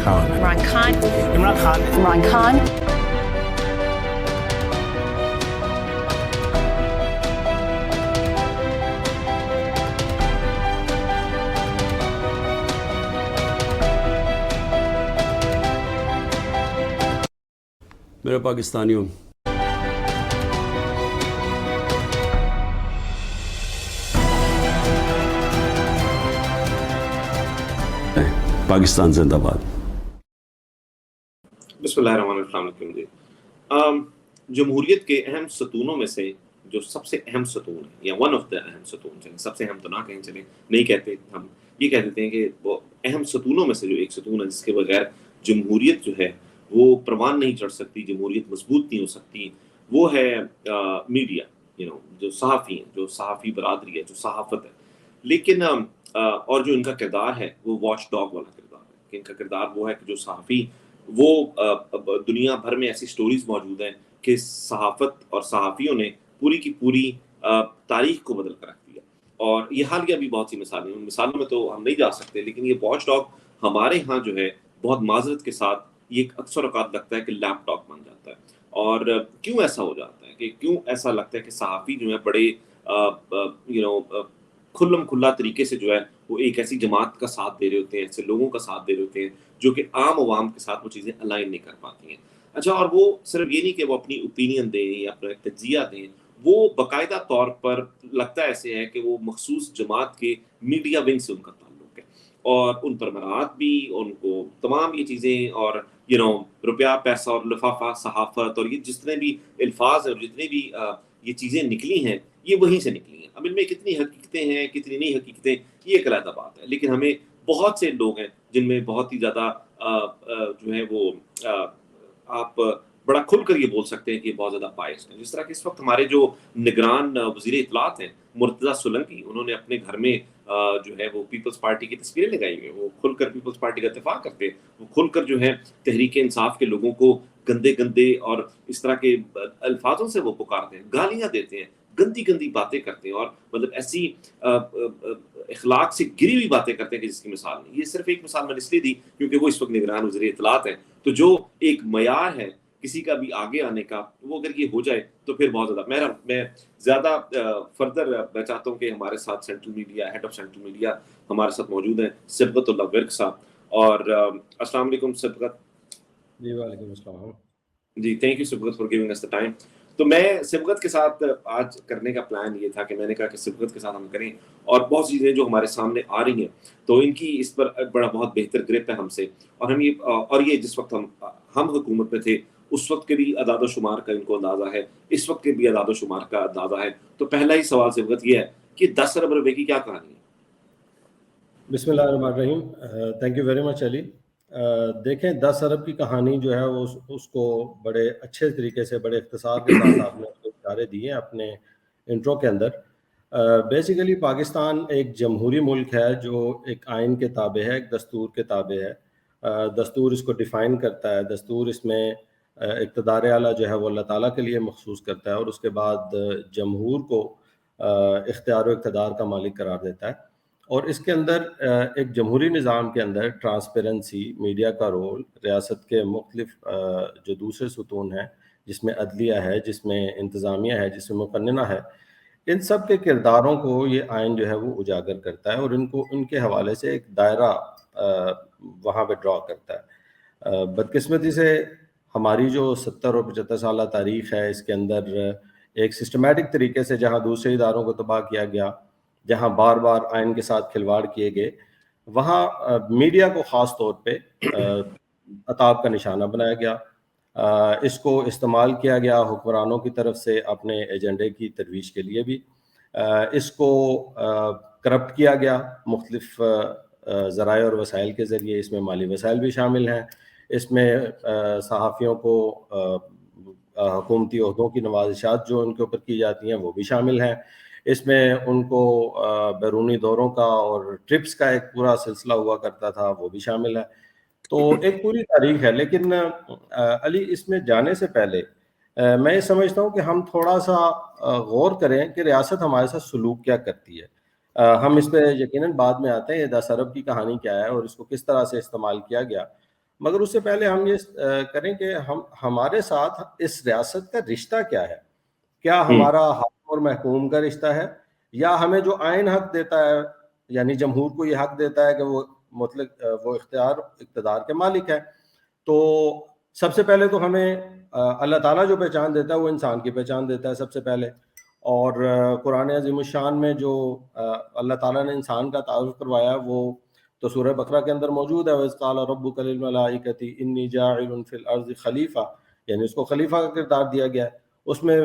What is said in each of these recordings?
Khan. Imran Khan. Imran Khan. Imran Khan. میرے پاکستانیوں، پاکستان زندہ باد۔ بسم اللہ الرحمن الرحیم جی۔ جمہوریت کے اہم ستونوں میں سے جو سب سے اہم ستون ہے، یا ون آف دا اہم ستون، چلیں سب سے اہم تو نہ کہیں، چلیں نہیں کہتے، ہم یہ کہہ دیتے ہیں کہ وہ اہم ستونوں میں سے جو ایک ستون ہے جس کے بغیر جمہوریت جو ہے وہ پروان نہیں چڑھ سکتی، جمہوریت مضبوط نہیں ہو سکتی، وہ ہے میڈیا، جو صحافی ہیں، جو صحافی برادری ہے، جو صحافت ہے۔ لیکن اور جو ان کا کردار ہے وہ واچ ڈاگ والا کردار ہے، کہ ان کا کردار وہ ہے کہ جو صحافی، وہ دنیا بھر میں ایسی سٹوریز موجود ہیں کہ صحافت اور صحافیوں نے پوری کی پوری تاریخ کو بدل کر رکھ دیا، اور یہ حالیہ بھی بہت سی مثالیں ہیں، ان مثالوں میں تو ہم نہیں جا سکتے، لیکن یہ واچ ڈاگ ہمارے ہاں جو ہے بہت معذرت کے ساتھ یہ اکثر اوقات لگتا ہے کہ لیپ ٹاپ بن جاتا ہے۔ اور کیوں ایسا ہو جاتا ہے، کہ کیوں ایسا لگتا ہے کہ صحافی جو ہے بڑے کھلم کھلا طریقے سے جو ہے وہ ایک ایسی جماعت کا ساتھ دے رہے ہوتے ہیں، ایسے لوگوں کا ساتھ دے رہے ہوتے ہیں جو کہ عام عوام کے ساتھ وہ چیزیں الائن نہیں کر پاتی ہیں۔ اچھا، اور وہ صرف یہ نہیں کہ وہ اپنی اوپینین دیں یا اپنا تجزیہ دیں، وہ باقاعدہ طور پر لگتا ایسے ہے کہ وہ مخصوص جماعت کے میڈیا ونگ سے ان کا تعلق ہے، اور ان پر مراد بھی، ان کو تمام یہ چیزیں، اور روپیہ پیسہ اور لفافہ صحافت اور یہ جتنے بھی الفاظ ہیں اور جتنے بھی یہ چیزیں نکلی ہیں، یہ وہیں سے نکلی ہیں۔ اب ان میں کتنی حقیقتیں ہیں، کتنی نہیں حقیقتیں، یہ ایک علیحدہ بات ہے، لیکن ہمیں بہت سے لوگ ہیں جن میں بہت ہی زیادہ جو ہے وہ آپ بڑا کھل کر یہ بول سکتے ہیں کہ یہ بہت زیادہ باعث ہیں۔ جس طرح کہ اس وقت ہمارے جو نگران وزیر اطلاعات ہیں مرتضیٰ سولنکی، انہوں نے اپنے گھر میں جو ہے وہ پیپلز پارٹی کی تصویریں لگائی ہوئی ہیں، وہ کھل کر پیپلز پارٹی کا دفاع کرتے ہیں، وہ کھل کر جو ہے تحریک انصاف کے لوگوں کو گندے گندے اور اس طرح کے الفاظوں سے وہ پکارتے ہیں، گالیاں دیتے ہیں، گندی گندی باتیں کرتے ہیں، اور مطلب ایسی اخلاق سے گری ہوئی باتیں کرتے ہیں کہ جس کی مثال نہیں۔ یہ صرف ایک مثال میں نے اس لیے دی کیونکہ وہ اس وقت نگران وزیر اطلاعات ہیں، تو جو ایک معیار ہے کسی کا بھی آگے آنے کا، وہ اگر یہ ہو جائے تو پھر بہت زیادہ میں زیادہ فردر میں چاہتا ہوں کہ ہمارے ساتھ central media, head of central media ہمارے ساتھ موجود ہیں، صبغت اللہ ورک صاحب، اور السلام علیکم صبغت۔ جی وعلیکم السلام جی، thank you Sibghat for giving us the time. تو میں صبغت کے ساتھ آج کرنے کا پلان یہ تھا کہ میں نے کہا کہ صبغت کے ساتھ ہم کریں، اور بہت سی چیزیں جو ہمارے سامنے آ رہی ہیں تو ان کی اس پر بہت بہتر گرپ ہے ہم سے، اور ہم یہ جس وقت ہم حکومت میں تھے اس وقت کے بھی اعداد و شمار کا ان کو اندازہ ہے، اس وقت کے بھی اعداد و شمار کا اندازہ ہے۔ تو پہلا ہی سوال صبغت یہ ہے کہ 10 ارب روپے کی کیا کہانی ہے؟ بسم اللہ الرحمن الرحیم۔ تھینک یو ویری مچ علی۔ دیکھیں 10 ارب کی کہانی جو ہے وہ اس کو بڑے اچھے طریقے سے، بڑے اختصار کے ساتھ آپ نے اشارے دیے ہیں اپنے انٹرو کے اندر۔ بیسیکلی پاکستان ایک جمہوری ملک ہے جو ایک آئین کے تابع ہے، ایک دستور کے تابع ہے۔ دستور اس کو ڈیفائن کرتا ہے، دستور اس میں اقتدار اعلیٰ جو ہے وہ اللہ تعالیٰ کے لیے مخصوص کرتا ہے، اور اس کے بعد جمہور کو اختیار و اقتدار کا مالک قرار دیتا ہے۔ اور اس کے اندر ایک جمہوری نظام کے اندر ٹرانسپیرنسی، میڈیا کا رول، ریاست کے مختلف جو دوسرے ستون ہیں جس میں عدلیہ ہے، جس میں انتظامیہ ہے، جس میں مقننہ ہے، ان سب کے کرداروں کو یہ آئین جو ہے وہ اجاگر کرتا ہے، اور ان کے حوالے سے ایک دائرہ وہاں پہ ڈرا کرتا ہے۔ بدقسمتی سے ہماری جو 70 اور 75 سالہ تاریخ ہے، اس کے اندر ایک سسٹمیٹک طریقے سے جہاں دوسرے اداروں کو تباہ کیا گیا، جہاں بار بار آئین کے ساتھ کھلواڑ کیے گئے، وہاں میڈیا کو خاص طور پہ عطاب کا نشانہ بنایا گیا۔ اس کو استعمال کیا گیا حکمرانوں کی طرف سے اپنے ایجنڈے کی ترویج کے لیے بھی۔ اس کو کرپٹ کیا گیا مختلف ذرائع اور وسائل کے ذریعے، اس میں مالی وسائل بھی شامل ہیں، اس میں صحافیوں کو حکومتی عہدوں کی نوازشات جو ان کے اوپر کی جاتی ہیں وہ بھی شامل ہیں، اس میں ان کو بیرونی دوروں کا اور ٹرپس کا ایک پورا سلسلہ ہوا کرتا تھا، وہ بھی شامل ہے۔ تو ایک پوری تاریخ ہے۔ لیکن علی، اس میں جانے سے پہلے میں یہ سمجھتا ہوں کہ ہم تھوڑا سا غور کریں کہ ریاست ہمارے ساتھ سلوک کیا کرتی ہے۔ ہم اس پہ یقیناً بعد میں آتے ہیں، یہ 10 ارب کی کہانی کیا ہے اور اس کو کس طرح سے استعمال کیا گیا۔ مگر اس سے پہلے ہم یہ کریں کہ ہمارے ساتھ اس ریاست کا رشتہ کیا ہے. کیا ہمارا حاکم اور محکوم کا رشتہ ہے, یا ہمیں جو آئین حق دیتا ہے, یعنی جمہور کو یہ حق دیتا ہے کہ وہ مطلق وہ اقتدار کے مالک ہے. تو سب سے پہلے تو ہمیں اللہ تعالیٰ جو پہچان دیتا ہے وہ انسان کی پہچان دیتا ہے سب سے پہلے. اور قرآن عظیم الشان میں جو اللہ تعالیٰ نے انسان کا تعارف کروایا وہ تو سورہ بقرہ کے اندر موجود ہے. وَإِذْ قَالَ رَبُّكَ لِلْمَلَائِكَةِ إِنِّي جَاعِلٌ فِي الْأَرْضِ خلیفہ, یعنی اس کو خلیفہ کا کردار دیا گیا ہے. اس میں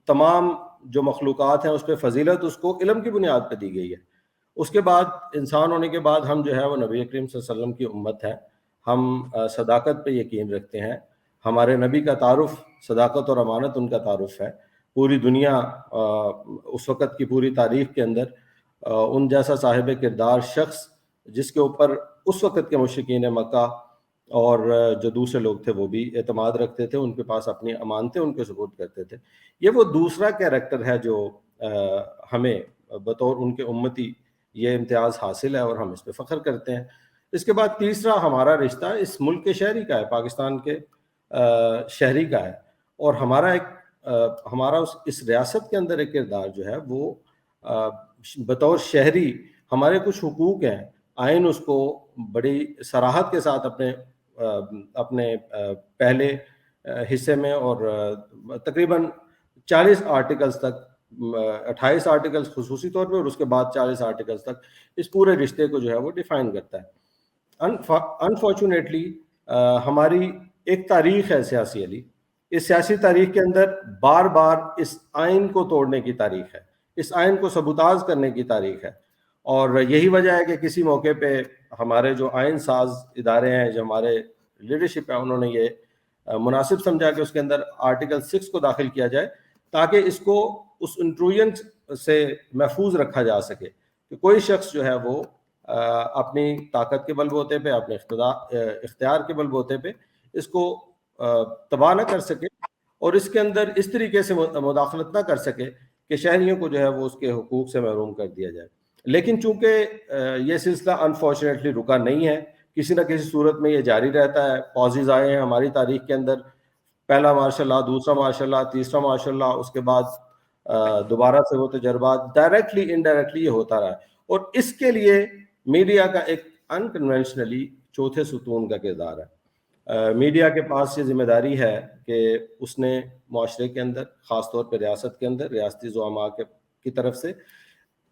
تمام جو مخلوقات ہیں اس پہ فضیلت اس کو علم کی بنیاد پہ دی گئی ہے. اس کے بعد انسان ہونے کے بعد ہم جو ہے وہ نبی کریم صلی اللہ علیہ وسلم کی امت ہے. ہم صداقت پہ یقین رکھتے ہیں. ہمارے نبی کا تعارف صداقت اور امانت ان کا تعارف ہے. پوری دنیا اس وقت کی پوری تاریخ کے اندر ان جیسا صاحب کردار شخص جس کے اوپر اس وقت کے مشرکین مکہ اور جو دوسرے لوگ تھے وہ بھی اعتماد رکھتے تھے, ان کے پاس اپنی امانتیں ان کے سپرد کرتے تھے. یہ وہ دوسرا کیریکٹر ہے جو ہمیں بطور ان کے امتی یہ امتیاز حاصل ہے اور ہم اس پہ فخر کرتے ہیں. اس کے بعد تیسرا ہمارا رشتہ اس ملک کے شہری کا ہے, پاکستان کے شہری کا ہے. اور ہمارا اس ریاست کے اندر ایک کردار جو ہے وہ بطور شہری ہمارے کچھ حقوق ہیں. آئین اس کو بڑی صراحت کے ساتھ اپنے پہلے حصے میں اور تقریباً 40 آرٹیکلز تک, 28 آرٹیکلز خصوصی طور پہ اور اس کے بعد 40 آرٹیکلز تک اس پورے رشتے کو جو ہے وہ ڈیفائن کرتا ہے. انفارچونیٹلی ہماری ایک تاریخ ہے سیاسی علی, اس سیاسی تاریخ کے اندر بار بار اس آئین کو توڑنے کی تاریخ ہے, اس آئین کو سبوتاژ کرنے کی تاریخ ہے. اور یہی وجہ ہے کہ کسی موقع پہ ہمارے جو آئین ساز ادارے ہیں, جو ہمارے لیڈرشپ ہے, انہوں نے یہ مناسب سمجھا کہ اس کے اندر آرٹیکل 6 کو داخل کیا جائے تاکہ اس کو اس انٹروژن سے محفوظ رکھا جا سکے کہ کوئی شخص جو ہے وہ اپنی طاقت کے بل بوتے پہ, اپنے اختیار کے بل بوتے پہ اس کو تباہ نہ کر سکے اور اس کے اندر اس طریقے سے مداخلت نہ کر سکے کہ شہریوں کو جو ہے وہ اس کے حقوق سے محروم کر دیا جائے. لیکن چونکہ یہ سلسلہ انفارچونیٹلی رکا نہیں ہے, کسی نہ کسی صورت میں یہ جاری رہتا ہے. پازز آئے ہیں ہماری تاریخ کے اندر, پہلا مارشاء اللہ, دوسرا مارشاء اللہ, تیسرا مارشاء اللہ, اس کے بعد دوبارہ سے وہ تجربات ڈائریکٹلی انڈائریکٹلی یہ ہوتا رہا. اور اس کے لیے میڈیا کا ایک انکنونشنلی چوتھے ستون کا کردار ہے. میڈیا کے پاس یہ ذمہ داری ہے کہ اس نے معاشرے کے اندر, خاص طور پہ ریاست کے اندر, ریاستی زعماء کی طرف سے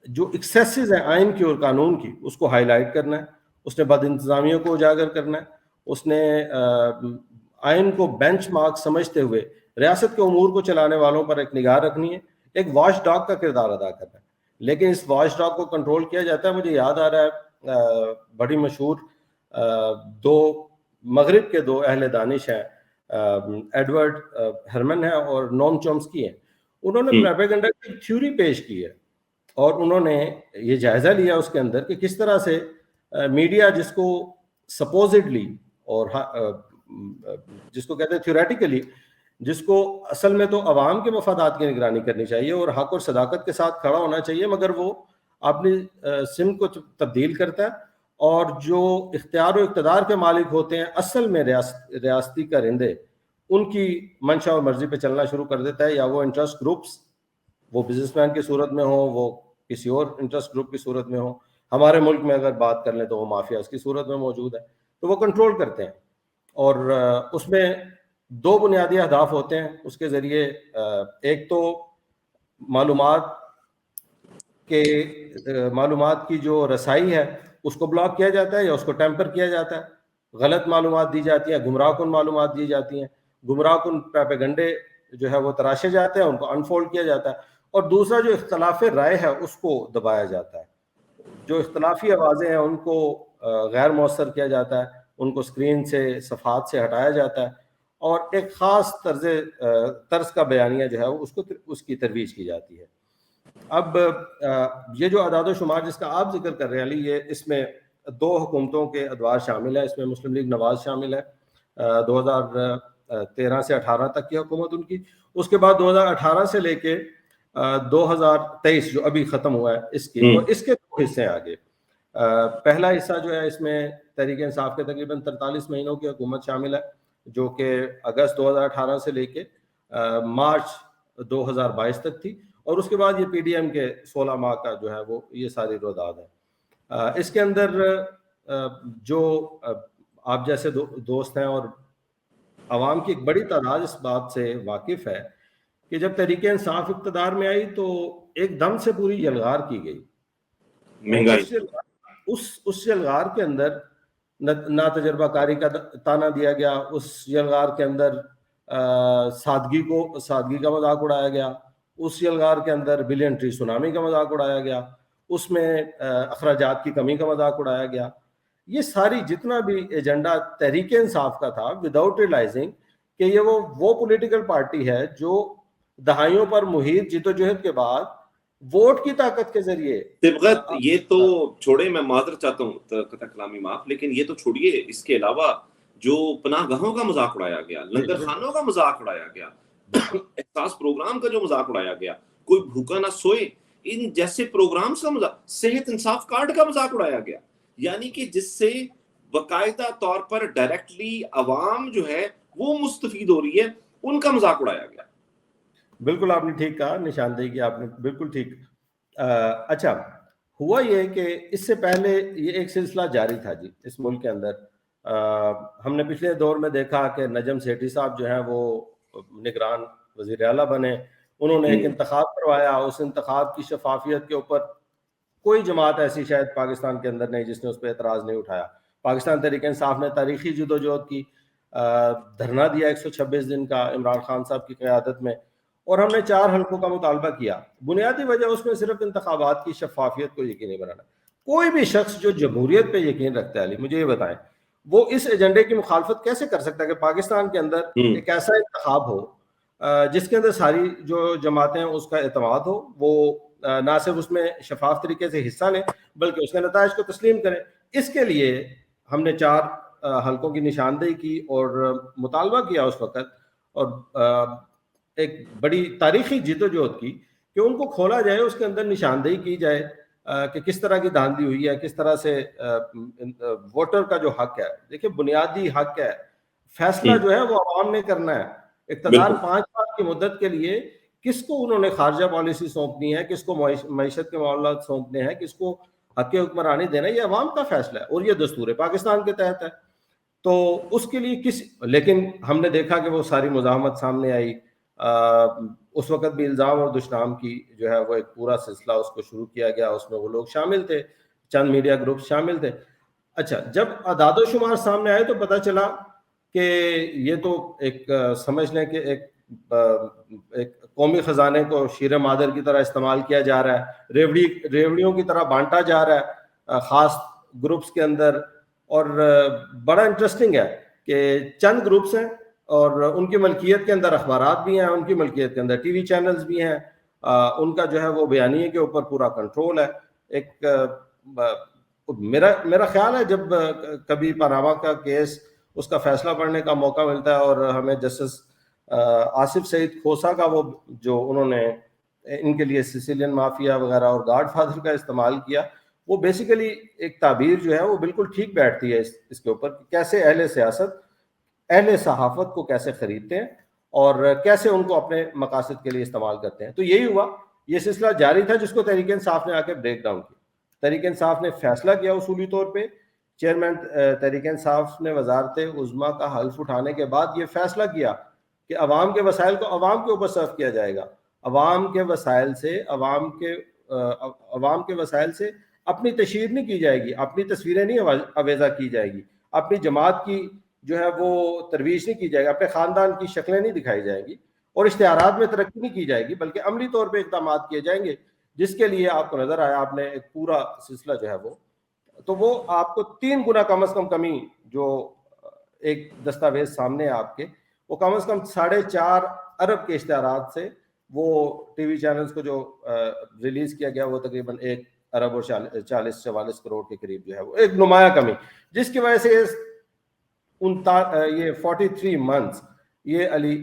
جو ایکسیسز ہیں آئین کی اور قانون کی, اس کو ہائی لائٹ کرنا ہے. اس نے بد انتظامیوں کو اجاگر کرنا ہے. اس نے آئین کو بینچ مارک سمجھتے ہوئے ریاست کے امور کو چلانے والوں پر ایک نگاہ رکھنی ہے, ایک واچ ڈاگ کا کردار ادا کرنا ہے. لیکن اس واچ ڈاگ کو کنٹرول کیا جاتا ہے. مجھے یاد آ رہا ہے بڑی مشہور مغرب کے دو اہل دانش ہیں, ایڈورڈ ہرمن ہے اور نوم چومسکی ہیں. انہوں نے پروپیگنڈا کی تھیوری پیش کی ہے اور انہوں نے یہ جائزہ لیا اس کے اندر کہ کس طرح سے میڈیا, جس کو سپوزڈلی اور جس کو کہتے ہیں تھیوریٹیکلی, جس کو اصل میں تو عوام کے مفادات کی نگرانی کرنی چاہیے اور حق اور صداقت کے ساتھ کھڑا ہونا چاہیے, مگر وہ اپنی سمت کو تبدیل کرتا ہے. اور جو اختیار و اقتدار کے مالک ہوتے ہیں اصل میں ریاستی کارندے, ان کی منشا اور مرضی پہ چلنا شروع کر دیتا ہے. یا وہ انٹرسٹ گروپس, وہ بزنس مین کی صورت میں ہوں, وہ کسی اور انٹرسٹ گروپ کی صورت میں ہوں. ہمارے ملک میں اگر بات کر لیں تو وہ مافیاز کی صورت میں موجود ہے. تو وہ کنٹرول کرتے ہیں اور اس میں دو بنیادی اہداف ہوتے ہیں اس کے ذریعے. ایک تو معلومات کی جو رسائی ہے اس کو بلاک کیا جاتا ہے یا اس کو ٹیمپر کیا جاتا ہے. غلط معلومات دی جاتی ہیں, گمراہ کن معلومات دی جاتی ہیں, گمراہ کن پروپیگنڈے جو ہے وہ تراشے جاتے ہیں, ان کو انفولڈ کیا جاتا ہے. اور دوسرا جو اختلاف رائے ہے اس کو دبایا جاتا ہے. جو اختلافی آوازیں ہیں ان کو غیر مؤثر کیا جاتا ہے, ان کو اسکرین سے, صفحات سے ہٹایا جاتا ہے اور ایک خاص طرز کا بیانیہ جو ہے اس کی ترویج کی جاتی ہے. اب یہ جو اعداد و شمار جس کا آپ ذکر کر رہے ہیں علی, یہ اس میں دو حکومتوں کے ادوار شامل ہیں. اس میں مسلم لیگ نواز شامل ہے, 2013 سے 18 تک کی حکومت ان کی. اس کے بعد 2018 سے لے کے 2023 جو ابھی ختم ہوا ہے اس کی, اور اس کے دو حصے ہیں آگے. پہلا حصہ جو ہے اس میں تحریک انصاف کے تقریباً 43 مہینوں کی حکومت شامل ہے، جو کہ اگست 2018 سے لے کے مارچ 2022 تک تھی، اور اس کے بعد یہ پی ڈی ایم کے 16 ماہ کا جو ہے وہ یہ ساری رویداد ہے۔ اس کے اندر جو آپ جیسے دوست ہیں اور عوام کی ایک بڑی تعداد اس بات سے واقف ہے کہ جب تحریک انصاف اقتدار میں آئی تو ایک دم سے پوری یلغار کی گئی، مہنگائی، اس یلغار کے اندر نا تجربہ کاری کا تانا دیا گیا، اس یلغار کے اندر سادگی کا مذاق اڑایا گیا، اس یلغار کے اندر بلین ٹری سونامی کا مذاق اڑایا گیا، اس میں اخراجات کی کمی کا مذاق اڑایا گیا۔ یہ ساری جتنا بھی ایجنڈا تحریک انصاف کا تھا، وداؤٹ ریلائزنگ کہ یہ وہ پولیٹیکل پارٹی ہے جو دہائیوں پر محیط جدوجہد کے بعد ووٹ کی طاقت کے ذریعے طبقت، یہ تو چھوڑے، میں معذرت چاہتا ہوں قطع کلامی معاف، لیکن یہ تو چھوڑیے، اس کے علاوہ جو پناہ گاہوں کا مذاق اڑایا گیا، لنگر خانوں کا مذاق اڑایا گیا، احساس پروگرام کا جو مذاق اڑایا گیا، کوئی بھوکا نہ سوئے، ان جیسے پروگرامز کا مذاق، صحت انصاف کارڈ کا مذاق اڑایا گیا، یعنی کہ جس سے باقاعدہ طور پر ڈائریکٹلی عوام جو ہے وہ مستفید ہو رہی ہے، ان کا مذاق اڑایا گیا۔ بالکل آپ نے ٹھیک کہا، نشاندہی کی آپ نے بالکل ٹھیک۔ اچھا ہوا یہ کہ اس سے پہلے یہ ایک سلسلہ جاری تھا جی اس ملک کے اندر۔ ہم نے پچھلے دور میں دیکھا کہ نجم سیٹھی صاحب جو ہیں وہ نگران وزیر اعلیٰ بنے، انہوں نے ایک انتخاب کروایا، اس انتخاب کی شفافیت کے اوپر کوئی جماعت ایسی شاید پاکستان کے اندر نہیں جس نے اس پہ اعتراض نہیں اٹھایا۔ پاکستان تحریک انصاف نے تاریخی جدوجہد کی، دھرنا دیا 126 دن کا عمران خان صاحب کی قیادت میں، اور ہم نے 4 حلقوں کا مطالبہ کیا۔ بنیادی وجہ اس میں صرف انتخابات کی شفافیت کو یقینی بنانا۔ کوئی بھی شخص جو جمہوریت پہ یقین رکھتا ہے، علی مجھے یہ بتائیں، وہ اس ایجنڈے کی مخالفت کیسے کر سکتا ہے کہ پاکستان کے اندر ایک ایسا انتخاب ہو جس کے اندر ساری جو جماعتیں اس کا اعتماد ہو، وہ نہ صرف اس میں شفاف طریقے سے حصہ لیں بلکہ اس کے نتائج کو تسلیم کریں۔ اس کے لیے ہم نے 4 حلقوں کی نشاندہی کی اور مطالبہ کیا اس وقت، اور ایک بڑی تاریخی جدوجہد کی کہ ان کو کھولا جائے، اس کے اندر نشاندہی کی جائے کہ کس طرح کی دھاندلی ہوئی ہے، کس طرح سے ووٹر کا جو حق ہے، دیکھیں بنیادی حق ہے، فیصلہ جو ہے وہ عوام نے کرنا ہے۔ اقتدار 5 سال کی مدت کے لیے کس کو انہوں نے خارجہ پالیسی سونپنی ہے، کس کو معیشت کے معاملات سونپنے ہیں، کس کو حق حکمرانی دینا ہے، یہ عوام کا فیصلہ ہے، اور یہ دستور پاکستان کے تحت ہے۔ تو اس کے لیے لیکن ہم نے دیکھا کہ وہ ساری مزاحمت سامنے آئی۔ اس وقت بھی الزام اور دشنام کی جو ہے وہ ایک پورا سلسلہ اس کو شروع کیا گیا، اس میں وہ لوگ شامل تھے، چند میڈیا گروپ شامل تھے۔ اچھا جب اعداد و شمار سامنے آئے تو پتہ چلا کہ یہ تو ایک سمجھ لیں کہ ایک قومی خزانے کو شیر مادر کی طرح استعمال کیا جا رہا ہے، ریوڑیوں کی طرح بانٹا جا رہا ہے خاص گروپس کے اندر۔ اور بڑا انٹرسٹنگ ہے کہ چند گروپس ہیں اور ان کی ملکیت کے اندر اخبارات بھی ہیں، ان کی ملکیت کے اندر ٹی وی چینلز بھی ہیں، ان کا جو ہے وہ بیانیے کے اوپر پورا کنٹرول ہے۔ ایک میرا خیال ہے جب کبھی پاناما کا کیس اس کا فیصلہ پڑھنے کا موقع ملتا ہے اور ہمیں جسٹس آصف سعید کھوسا کا وہ جو انہوں نے ان کے لیے سیسیلین مافیا وغیرہ اور گاڈ فادر کا استعمال کیا، وہ بیسیکلی ایک تعبیر جو ہے وہ بالکل ٹھیک بیٹھتی ہے اس کے اوپر، کیسے اہل سیاست اہل صحافت کو کیسے خریدتے ہیں اور کیسے ان کو اپنے مقاصد کے لیے استعمال کرتے ہیں۔ تو یہی ہوا، یہ سلسلہ جاری تھا جس کو تحریک انصاف نے آ کے بریک ڈاؤن کیا۔ تحریک انصاف نے فیصلہ کیا اصولی طور پہ، چیئرمین تحریک انصاف نے وزارت عظمیٰ کا حلف اٹھانے کے بعد یہ فیصلہ کیا کہ عوام کے وسائل کو عوام کے اوپر صرف کیا جائے گا، عوام کے وسائل سے اپنی تشہیر نہیں کی جائے گی، اپنی تصویریں نہیں آویزہ کی جائے گی، اپنی جماعت کی جو ہے وہ ترویج نہیں کی جائے گی، اپنے خاندان کی شکلیں نہیں دکھائی جائیں گی، اور اشتہارات میں ترقی نہیں کی جائے گی، بلکہ عملی طور پہ اقدامات کیے جائیں گے، جس کے لیے آپ کو نظر آیا، آپ نے ایک پورا سلسلہ جو ہے وہ آپ کو 3 گنا کم از کم کمی جو ایک دستاویز سامنے ہے آپ کے، وہ کم از کم 4.5 ارب کے اشتہارات سے وہ ٹی وی چینلز کو جو ریلیز کیا گیا وہ تقریباً 1 ارب اور 40-44 کروڑ کے قریب جو ہے وہ ایک نمایاں کمی، جس کی وجہ سے یہ 43 منتھس یہ علی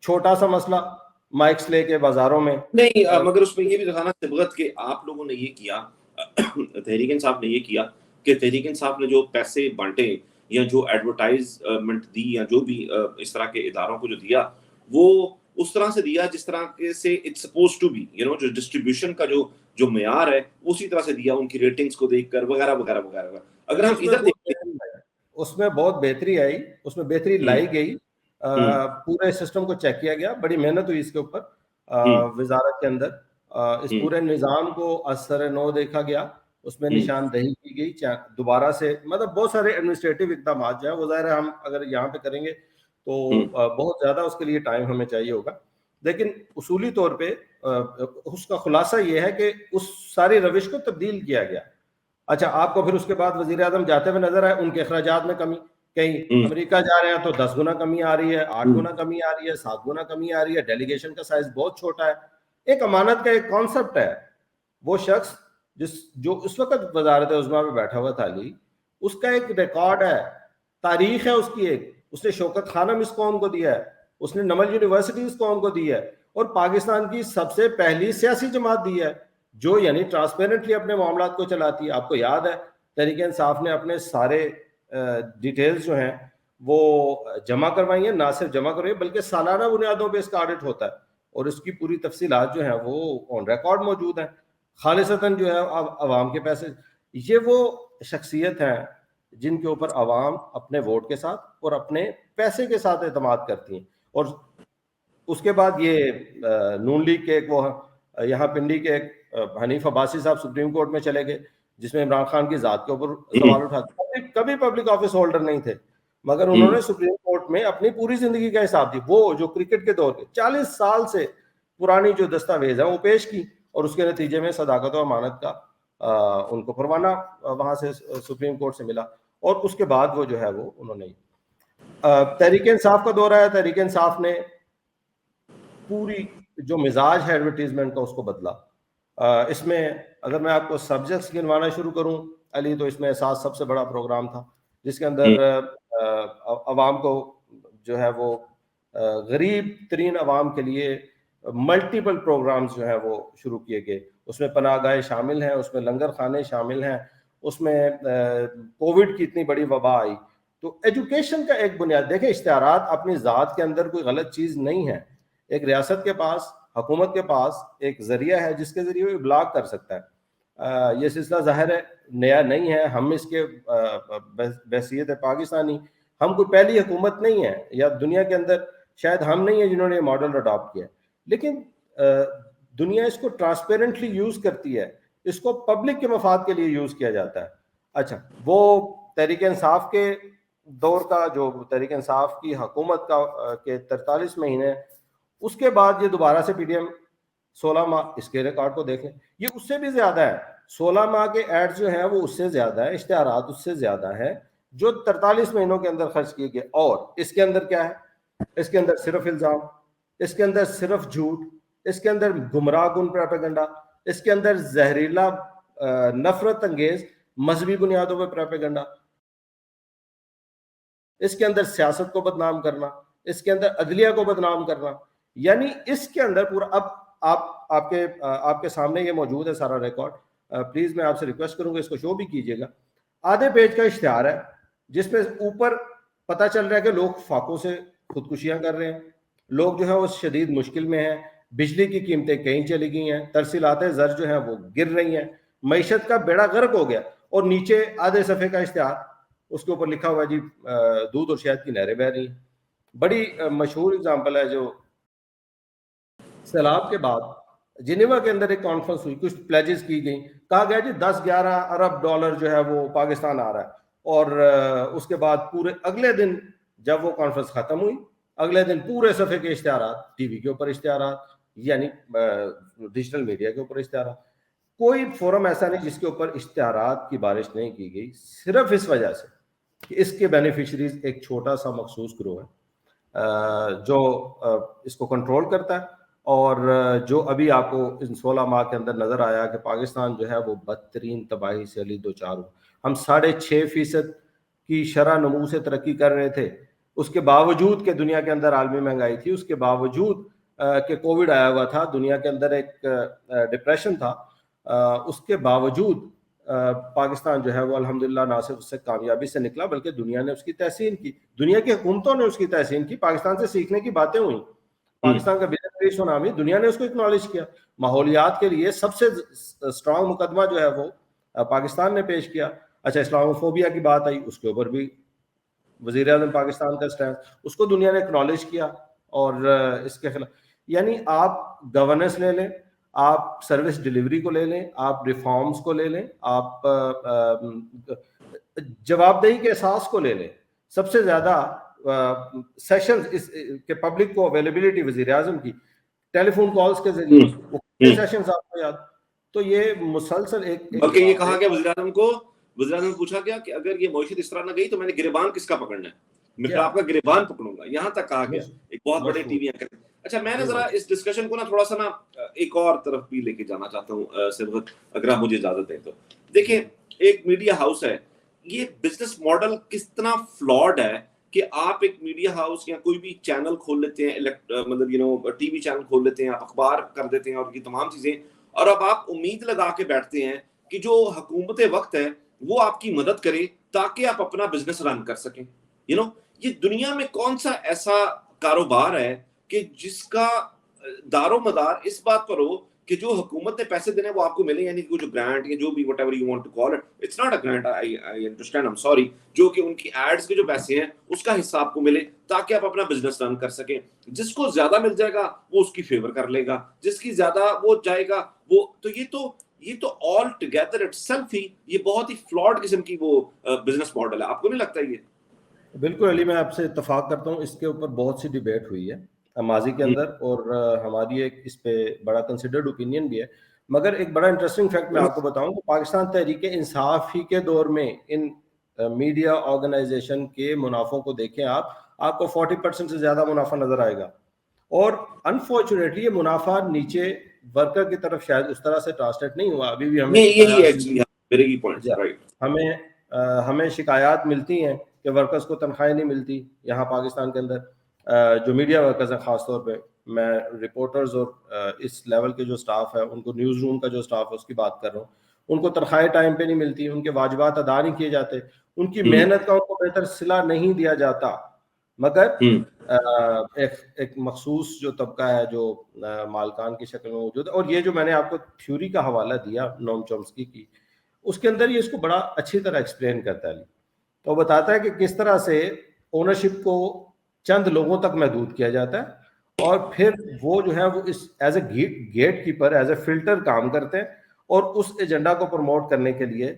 چھوٹا سا مسئلہ مائکس لے کے بازاروں میں نہیں، مگر اس میں یہ بھی دکھانا صبغت کہ آپ لوگوں نے یہ کیا، تحریک انصاف نے یہ کیا کہ تحریک انصاف نے جو پیسے بانٹے یا جو ایڈورٹائزمنٹ دی یا جو بھی اس طرح کے اداروں کو جو دیا وہ اس طرح سے دیا جس طرح کے سے اٹس سپوز ٹو بی، جو ڈسٹریبیوشن کا جو معیار ہے اسی طرح سے دیا، ان کی ریٹنگز کو دیکھ کر وغیرہ وغیرہ وغیرہ۔ اگر ہم ادھر دیکھتے ہیں اس میں بہت بہتری آئی، اس میں بہتری لائی گئی، پورے سسٹم کو چیک کیا گیا، بڑی محنت ہوئی اس کے اوپر وزارت کے اندر، اس پورے نظام کو اثر نو دیکھا گیا، اس میں نشاندہی کی گئی دوبارہ سے، مطلب بہت سارے ایڈمنسٹریٹو اقدامات جو ہیں وہ ظاہر ہے ہم اگر یہاں پہ کریں گے تو بہت زیادہ اس کے لیے ٹائم ہمیں چاہیے ہوگا، لیکن اصولی طور پہ اس کا خلاصہ یہ ہے کہ اس ساری روش کو تبدیل کیا گیا۔ اچھا، آپ کو پھر اس کے بعد وزیر اعظم جاتے ہوئے نظر آئے، ان کے اخراجات میں کمی، کہیں امریکہ جا رہے ہیں تو 10 گنا کمی آ رہی ہے، 8 گنا کمی آ رہی ہے، 7 گنا کمی آ رہی ہے، ڈیلیگیشن کا سائز بہت چھوٹا ہے۔ ایک امانت کا ایک کانسیپٹ ہے، وہ شخص جو اس وقت وزارت عظمیٰ میں بیٹھا ہوا تھا علی، اس کا ایک ریکارڈ ہے، تاریخ ہے اس کی، ایک اس نے شوکت خانم اس قوم کو دیا ہے، اس نے نمل یونیورسٹی اس قوم کو دی ہے، اور پاکستان کی سب سے پہلی سیاسی جماعت دی ہے جو یعنی ٹرانسپیرنٹلی اپنے معاملات کو چلاتی ہے۔ آپ کو یاد ہے تحریک انصاف نے اپنے سارے ڈیٹیلز جو ہیں وہ جمع کروائی ہیں، نہ صرف جمع کروائی بلکہ سالانہ بنیادوں پہ اس کا آڈٹ ہوتا ہے، اور اس کی پوری تفصیلات جو ہیں وہ آن ریکارڈ موجود ہیں، خالصتاً جو ہے عوام کے پیسے۔ یہ وہ شخصیت ہیں جن کے اوپر عوام اپنے ووٹ کے ساتھ اور اپنے پیسے کے ساتھ اعتماد کرتی ہیں۔ اور اس کے بعد یہ نون لیگ کے ایک وہ یہاں پنڈی کے ایک حنیف عباسی صاحب سپریم کورٹ میں چلے گئے، جس میں عمران خان کی ذات کے اوپر سوال اٹھاتے، کبھی پبلک آفس ہولڈر نہیں تھے، مگر انہوں نے سپریم کورٹ میں اپنی پوری زندگی کا حساب دی، وہ جو کرکٹ کے دور کے 40 سال سے پرانی جو دستاویز ہیں وہ پیش کی، اور اس کے نتیجے میں صداقت و امانت کا ان کو پروانہ وہاں سے سپریم کورٹ سے ملا، اور اس کے بعد وہ جو ہے وہ انہوں نے تحریک انصاف کا دور آیا، تحریک انصاف نے پوری جو مزاج ہے ایڈورٹیزمنٹ کا اس کو بدلا۔ اس میں اگر میں آپ کو سبجیکٹس گنوانا شروع کروں علی، تو اس میں احساس سب سے بڑا پروگرام تھا، جس کے اندر عوام کو جو ہے وہ غریب ترین عوام کے لیے ملٹیپل پروگرامز جو ہیں وہ شروع کیے گئے۔ اس میں پناہ گاہیں شامل ہیں، اس میں لنگر خانے شامل ہیں، اس میں کووڈ کی اتنی بڑی وبا آئی تو ایجوکیشن کا ایک بنیاد دیکھیں، اشتہارات اپنی ذات کے اندر کوئی غلط چیز نہیں ہے، ایک ریاست کے پاس، حکومت کے پاس ایک ذریعہ ہے جس کے ذریعے وہ ابلاغ کر سکتا ہے۔ یہ سلسلہ ظاہر ہے نیا نہیں ہے، ہم اس کے بحیثیت پاکستانی ہم کوئی پہلی حکومت نہیں ہے، یا دنیا کے اندر شاید ہم نہیں ہیں جنہوں نے یہ ماڈل اڈاپٹ کیا، لیکن دنیا اس کو ٹرانسپیرنٹلی یوز کرتی ہے، اس کو پبلک کے مفاد کے لیے یوز کیا جاتا ہے۔ اچھا، وہ تحریک انصاف کے دور کا، جو تحریک انصاف کی حکومت کا کے 43 مہینے، اس کے بعد یہ دوبارہ سے پی ڈی ایم 16 ماہ، اس کے ریکارڈ کو دیکھیں، یہ اس سے بھی زیادہ ہے، 16 ماہ کے ایڈز جو ہیں وہ اس سے زیادہ ہے، اشتہارات اس سے زیادہ ہیں جو 43 مہینوں کے اندر خرچ کیے گئے، اور اس کے اندر کیا ہے؟ اس کے اندر صرف الزام، اس کے اندر صرف جھوٹ، اس کے اندر گمراہ کن پروپیگنڈا، اس کے اندر زہریلا نفرت انگیز مذہبی بنیادوں پہ پروپیگنڈا، اس کے اندر سیاست کو بدنام کرنا، اس کے اندر عدلیہ کو بدنام کرنا، یعنی اس کے اندر پورا۔ اب آپ کے سامنے یہ موجود ہے سارا ریکارڈ، پلیز میں آپ سے ریکویسٹ کروں گا اس کو شو بھی کیجیے گا۔ آدھے پیج کا اشتہار ہے جس میں اوپر پتہ چل رہا ہے کہ لوگ فاقوں سے خودکشیاں کر رہے ہیں، لوگ جو ہے وہ شدید مشکل میں ہیں، بجلی کی قیمتیں کہیں چلی گئی ہیں، ترسیلات زر جو ہیں وہ گر رہی ہیں، معیشت کا بیڑا غرق ہو گیا، اور نیچے آدھے صفحے کا اشتہار، اس کے اوپر لکھا ہوا ہے جی دودھ اور شہد کی نہریں بہہ رہی ہیں۔ بڑی مشہور اگزامپل ہے جو سیلاب کے بعد جنیوا کے اندر ایک کانفرنس ہوئی، کچھ پلیجز کی گئیں، کہا گیا جی 10-11 ارب ڈالر جو ہے وہ پاکستان آ رہا ہے، اور اس کے بعد پورے اگلے دن جب وہ کانفرنس ختم ہوئی، اگلے دن پورے صفحے کے اشتہارات، ٹی وی کے اوپر اشتہارات، یعنی ڈیجیٹل میڈیا کے اوپر اشتہارات، کوئی فورم ایسا نہیں جس کے اوپر اشتہارات کی بارش نہیں کی گئی، صرف اس وجہ سے کہ اس کے بینیفیشریز ایک چھوٹا سا مخصوص گروہ ہے جو اس کو کنٹرول کرتا ہے، اور جو ابھی آپ کو ان 16 ماہ کے اندر نظر آیا کہ پاکستان جو ہے وہ بدترین تباہی سے علی دو چار ہو۔ ہم 6.5% کی شرح نمو سے ترقی کر رہے تھے، اس کے باوجود کہ دنیا کے اندر عالمی مہنگائی تھی، اس کے باوجود کہ کووڈ آیا ہوا تھا، دنیا کے اندر ایک ڈپریشن تھا، اس کے باوجود پاکستان جو ہے وہ الحمدللہ نہ صرف اس سے کامیابی سے نکلا بلکہ دنیا نے اس کی تحسین کی, دنیا کی حکومتوں نے اس کی تحسین کی, پاکستان سے سیکھنے کی باتیں ہوئیں, پاکستان کا بے سونامی دنیا نے اس کو اکنالج کیا. ماحولیات کے لیے سب سے اسٹرانگ مقدمہ جو ہے وہ پاکستان نے پیش کیا. اچھا, اسلاموفوبیا کی بات آئی, اس کے اوپر بھی وزیر اعظم پاکستان کا اسٹینڈ, اس کو دنیا نے اکنالج کیا. اور اس کے خلاف یعنی آپ گورننس لے لیں, آپ سروس ڈیلیوری کو لے لیں, آپ ریفارمز کو لے لیں, آپ جواب دہی کے احساس کو لے لیں, سب سے زیادہ سیشنز کے پبلک کو اویلیبلٹی وزیر اعظم کی ٹیلی فون کالز کے ذریعے سیشنز آپ کو یاد, تو یہ مسلسل ایک بلکہ یہ کہا گیا وزیر اعظم کو, وزیر اعظم پوچھا گیا کہ اگر یہ معیشت اس طرح نہ گئی تو میں نے گریبان کس کا پکڑنا ہے, میں آپ کا گریبان پکڑوں گا, یہاں تک کہا گیا ایک بہت بڑے ٹی وی اینکر. اچھا, میں نے ذرا اس ڈسکشن کو نا تھوڑا سا نا ایک اور طرف بھی لے کے جانا چاہتا ہوں صبغت, اگر آپ مجھے اجازت دیں تو. دیکھیں, ایک میڈیا ہاؤس ہے, یہ بزنس ماڈل کس طرح فلاڈ ہے کہ آپ ایک میڈیا ہاؤس یا کوئی بھی چینل کھول لیتے ہیں, مطلب ٹی وی چینل کھول لیتے ہیں, آپ اخبار کر دیتے ہیں اور یہ تمام چیزیں, اور اب آپ امید لگا کے بیٹھتے ہیں کہ جو حکومت وقت ہے وہ آپ کی مدد کرے تاکہ آپ اپنا بزنس رن کر سکیں. یہ دنیا میں کون سا ایسا کاروبار ہے کہ جس کا دار و مدار اس بات پر ہو کہ جو حکومت نے پیسے دینے وہ آپ کو ملے, یعنی جو گرانٹ یا جو بھی whatever you want to call it, it's not a grant, I understand, I'm sorry, جو کہ ان کی ایڈز کے جو پیسے ہیں اس کا حصہ آپ کو ملے تاکہ آپ اپنا بزنس رن کر سکیں. جس کو زیادہ مل جائے گا وہ اس کی فیور کر لے گا, جس کی زیادہ وہ جائے گا وہ, تو یہ تو آل ٹوگیدر اٹ سیلف ہی یہ بہت ہی فلاڈ قسم کی وہ بزنس ماڈل ہے. آپ کو نہیں لگتا یہ؟ بالکل علی, میں آپ سے اتفاق کرتا ہوں. اس کے اوپر بہت سی ڈیبیٹ ہوئی ہے ماضی کے اندر, اور ہماری ایک اس پہ بڑا کنسیڈرڈ اوپینین بھی ہے. مگر ایک بڑا انٹرسٹنگ فیکٹ میں آپ کو بتاؤں کہ پاکستان تحریک انصاف ہی کے دور میں ان میڈیا آرگنائزیشن کے منافعوں کو دیکھیں, آپ کو 40% سے زیادہ منافع نظر آئے گا. اور انفارچونیٹلی یہ منافع نیچے ورکر کی طرف شاید اس طرح سے ٹرانسلیٹ نہیں ہوا. ابھی بھی ہمیں شکایات ملتی ہیں کہ ورکرز کو تنخواہیں نہیں ملتی یہاں پاکستان کے اندر. جو میڈیا ورکرز ہیں خاص طور پہ, میں رپورٹرز اور اس لیول کے جو سٹاف ہے ان کو, نیوز روم کا جو سٹاف ہے اس کی بات کر رہا ہوں, ان کو تنخواہیں ٹائم پہ نہیں ملتی, ان کے واجبات ادا نہیں کیے جاتے, ان کی محنت کا ان کو بہتر صلہ نہیں دیا جاتا. مگر ایک مخصوص جو طبقہ ہے جو مالکان کی شکل میں موجود ہے, اور یہ جو میں نے آپ کو تھیوری کا حوالہ دیا نوم چومسکی کی, اس کے اندر یہ اس کو بڑا اچھی طرح ایکسپلین کرتا ہے. تو بتاتا ہے کہ کس طرح سے اونرشپ کو چند لوگوں تک محدود کیا جاتا ہے, اور پھر وہ جو ہے وہ اس as a gatekeeper, as a filter کام کرتے ہیں, اور اس ایجنڈا کو پروموٹ کرنے کے لیے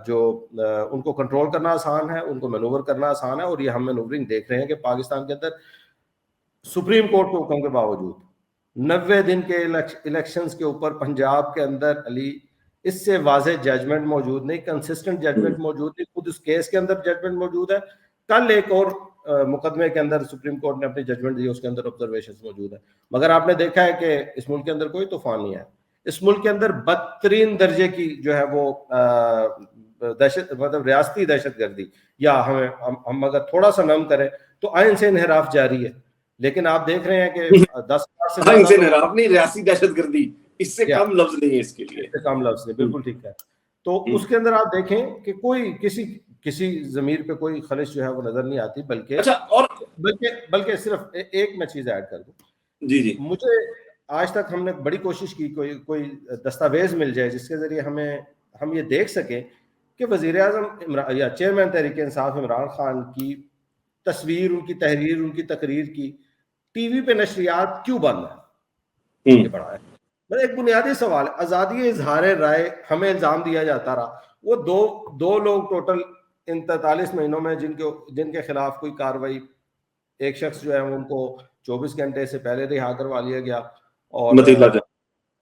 جو ان کو کنٹرول کرنا آسان ہے, ان کو مینوور کرنا آسان ہے. اور یہ ہم مینوورنگ دیکھ رہے ہیں کہ پاکستان کے اندر سپریم کورٹ کے حکم کے باوجود 90 دن کے الیکشنز کے اوپر پنجاب کے اندر علی اس سے واضح ججمنٹ موجود نہیں, کنسسٹنٹ ججمنٹ موجود نہیں. خود اس کیس کے اندر ججمنٹ موجود ہے. کل ایک اور مقدمے کے اندر سپریم کورٹ نے اپنی ججمنٹ دی, اس کے اندر آبزرویشنز موجود ہیں. مگر آپ نے دیکھا ہے کہ اس ملک کے اندر کوئی طوفان نہیں ہے. اس ملک کے اندر بدترین درجے کی جو ہے وہ دہشت, مطلب ریاستی دہشت گردی, یا ہم اگر تھوڑا سا نم کریں تو آئین سے انحراف جاری ہے. لیکن آپ دیکھ رہے ہیں کہ 10 آئین سے انحراف نہیں, ریاستی دہشت گردی, اس سے کم لفظ نہیں ہے اس کے لیے, اس سے کم لفظ نہیں, بالکل ٹھیک ہے. تو اس کے اندر آپ دیکھیں کہ کوئی کسی ضمیر پہ کوئی خلش جو ہے وہ نظر نہیں آتی. بلکہ صرف ایک میں چیز ایڈ کر دوں. جی مجھے آج تک ہم نے بڑی کوشش کی کوئی دستاویز مل جائے جس کے ذریعے ہم یہ دیکھ سکیں کہ وزیر اعظم یا چیئرمین تحریک انصاف عمران خان کی تصویر, ان کی تحریر, ان کی تقریر کی ٹی وی پہ نشریات کیوں بند ہے. یہ بڑا ہے, ایک بنیادی سوال ہے. آزادی اظہار رائے ہمیں الزام دیا جاتا رہا, وہ دو لوگ ٹوٹل ان 43 مہینوں میں جن کے خلاف کوئی کاروائی, ایک شخص جو ہے ان کو 24 گھنٹے سے پہلے رہا کروا لیا گیا, اور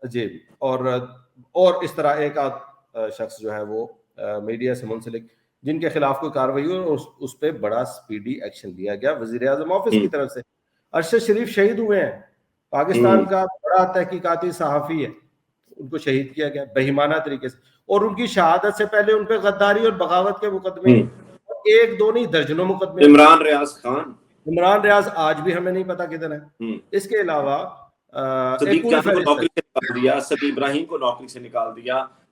جی اور اس طرح ایک آدھ شخص جو ہے وہ میڈیا سے منسلک جن کے خلاف کوئی کاروائی ہوئی, اور اس پہ بڑا سپیڈی ایکشن لیا گیا وزیر اعظم آفس کی طرف سے. ارشد شریف شہید ہوئے ہیں, پاکستان کا بڑا تحقیقاتی صحافی ہے, ان کو شہید کیا گیا بہیمانہ طریقے سے, اور ان کی شہادت سے پہلے ان پہ غداری اور بغاوت کے مقدمے, ایک دو نہیں درجنوں مقدمے. عمران ریاض آج بھی ہمیں نہیں پتا کدھر ہے. اس کے علاوہ صدیق ابراہیم کو نوکری سے نکال دیا,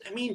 I mean,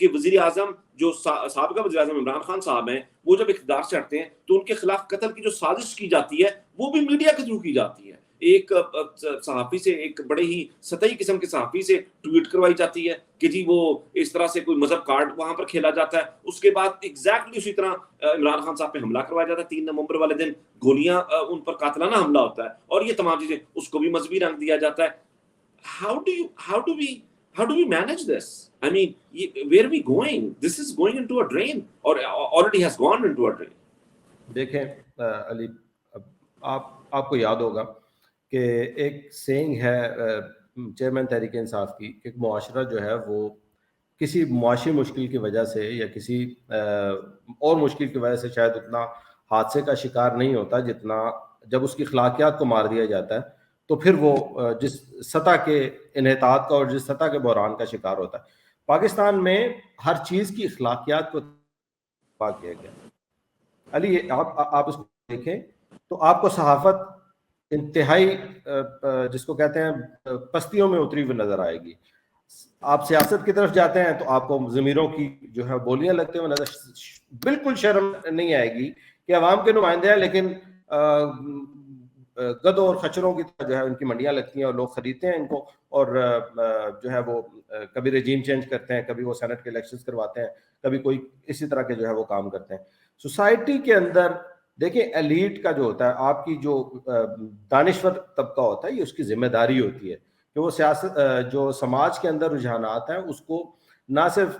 کہ وزیر اعظم جو سابقہ وزیر اعظم عمران خان صاحب ہیں وہ جب اقتدار چڑھتے ہیں تو ان کے خلاف قتل کی جو سازش کی جاتی ہے وہ بھی میڈیا کے تھرو کی جاتی ہے. ایک صحافی سے, ایک بڑے ہی سطحی قسم کے صحافی سے ٹویٹ کروائی جاتی ہے کہ جی وہ اس طرح سے کوئی مذہب کارڈ وہاں پر کھیلا جاتا ہے. اس کے بعد ایگزیکٹلی اسی طرح عمران خان صاحب پہ حملہ کروایا جاتا ہے 3 نومبر والے دن, گولیاں ان پر قاتلانہ حملہ ہوتا ہے, اور یہ تمام چیزیں اس کو بھی مذہبی رنگ دیا جاتا ہے. How do we manage this? I mean, where are we going? This is going into a drain, or already has gone into a drain. دیکھیں علی, آپ کو یاد ہوگا کہ ایک سینگ ہے چیئرمین تحریک انصاف کی, ایک معاشرہ جو ہے وہ کسی معاشی مشکل کی وجہ سے یا کسی اور مشکل کی وجہ سے شاید اتنا حادثے کا شکار نہیں ہوتا جتنا جب اس کی اخلاقیات کو مار دیا جاتا ہے تو پھر وہ جس سطح کے انحطاط کا اور جس سطح کے بحران کا شکار ہوتا ہے. پاکستان میں ہر چیز کی اخلاقیات کو کیا گیا. علی آپ اس کو دیکھیں تو آپ کو صحافت انتہائی جس کو کہتے ہیں پستیوں میں اتری ہوئی نظر آئے گی. آپ سیاست کی طرف جاتے ہیں تو آپ کو ضمیروں کی جو ہے بولیاں لگتے ہوئے نظر, بالکل شرم نہیں آئے گی کہ عوام کے نمائندے ہیں لیکن گدوں اور خچروں کی طرح جو ہے ان کی منڈیاں لگتی ہیں اور لوگ خریدتے ہیں ان کو, اور جو ہے وہ کبھی رجیم چینج کرتے ہیں, کبھی وہ سینٹ کے الیکشنز کرواتے ہیں, کبھی کوئی اسی طرح کے جو ہے وہ کام کرتے ہیں. سوسائٹی کے اندر دیکھیں ایلیٹ کا جو ہوتا ہے, آپ کی جو دانشور طبقہ ہوتا ہے, یہ اس کی ذمہ داری ہوتی ہے کہ وہ سیاست جو سماج کے اندر رجحانات ہیں اس کو نہ صرف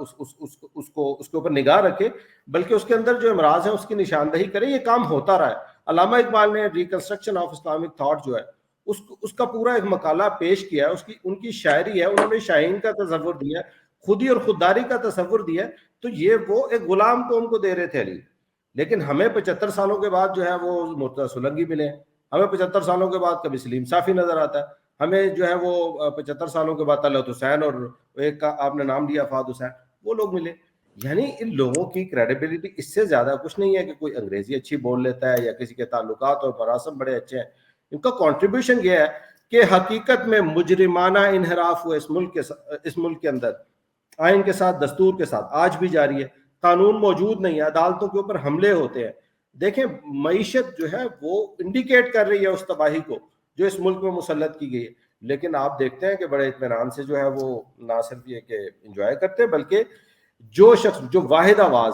اس کے اوپر نگاہ رکھے بلکہ اس کے اندر جو امراض ہیں اس کی نشاندہی کرے. یہ کام ہوتا رہا ہے. علامہ اقبال نے ریکنسٹرکشن آف اسلامک تھاٹ جو ہے اس کا پورا ایک مقالہ پیش کیا ہے. ان کی شاعری ہے, انہوں نے شاہین کا تصور دیا, خودی اور خودداری کا تصور دیا, تو یہ وہ ایک غلام قوم کو دے رہے تھے علی. لیکن ہمیں 75 سالوں کے بعد جو ہے وہ مرتضی سولنگی ملے ہیں, ہمیں 75 سالوں کے بعد کبھی سلیم صافی نظر آتا ہے, ہمیں جو ہے وہ 75 سالوں کے بعد طلعت حسین اور ایک کا آپ نے نام لیا فہد حسین, وہ لوگ ملے. یعنی ان لوگوں کی کریڈیبلٹی اس سے زیادہ کچھ نہیں ہے کہ کوئی انگریزی اچھی بول لیتا ہے یا کسی کے تعلقات اور مراسم بڑے اچھے ہیں. ان کا کنٹریبیوشن یہ ہے کہ حقیقت میں مجرمانہ انحراف ہوا اس ملک کے اندر, آئین کے ساتھ, دستور کے ساتھ, آج بھی جاری ہے. قانون موجود نہیں ہے, عدالتوں کے اوپر حملے ہوتے ہیں. دیکھیں معیشت جو ہے وہ انڈیکیٹ کر رہی ہے اس تباہی کو جو اس ملک میں مسلط کی گئی ہے. لیکن آپ دیکھتے ہیں کہ بڑے اطمینان سے جو ہے وہ نہ صرف یہ کہ انجوائے کرتے ہیں بلکہ جو شخص جو واحد آواز